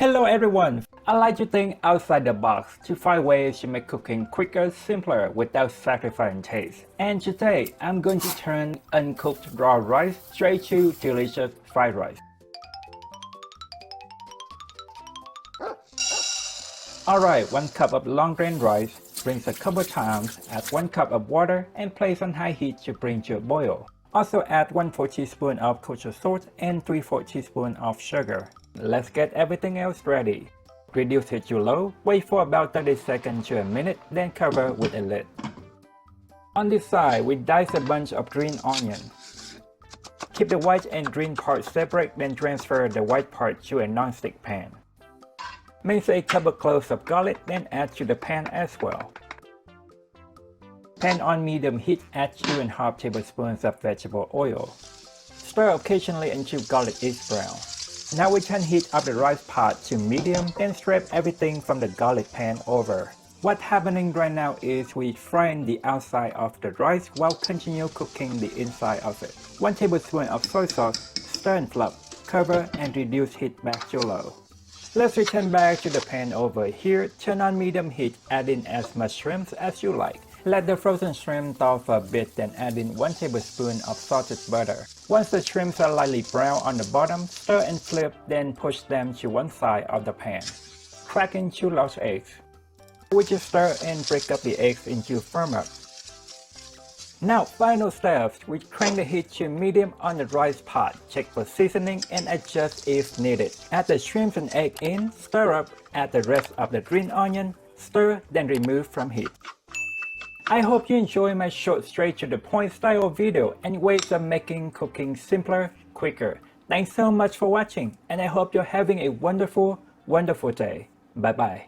Hello everyone! I like to think outside the box to find ways to make cooking quicker, simpler without sacrificing taste. And today, I'm going to turn uncooked raw rice straight to delicious fried rice. Alright, 1 cup of long grain rice, rinse a couple times, add 1 cup of water and place on high heat to bring to a boil. Also add 1/4 teaspoon of kosher salt and 3/4 teaspoon of sugar. Let's get everything else ready. Reduce heat to low, wait for about 30 seconds to a minute, then cover with a lid. On this side, we dice a bunch of green onion. Keep the white and green part separate, then transfer the white part to a non-stick pan. Mince a couple cloves of garlic, then add to the pan as well. Pan on medium heat, add 2½ tablespoons of vegetable oil. Stir occasionally until garlic is brown. Now we turn heat of the rice pot to medium, then strip everything from the garlic pan over. What's happening right now is we frying the outside of the rice while continue cooking the inside of it. 1 tablespoon of soy sauce, stir and flip, cover and reduce heat back to low. Let's return back to the pan over here, turn on medium heat, add in as much shrimp as you like. Let the frozen shrimp thaw for a bit, then add in 1 tablespoon of salted butter. Once the shrimps are lightly brown on the bottom, stir and flip, then push them to one side of the pan. Crack in 2 large eggs. We just stir and break up the eggs into firm up. Now, final steps, we crank the heat to medium on the rice pot, check for seasoning and adjust if needed. Add the shrimps and egg in, stir up, add the rest of the green onion, stir, then remove from heat. I hope you enjoy my short, straight to the point style video and ways of making cooking simpler, quicker. Thanks so much for watching, and I hope you're having a wonderful, wonderful day. Bye bye.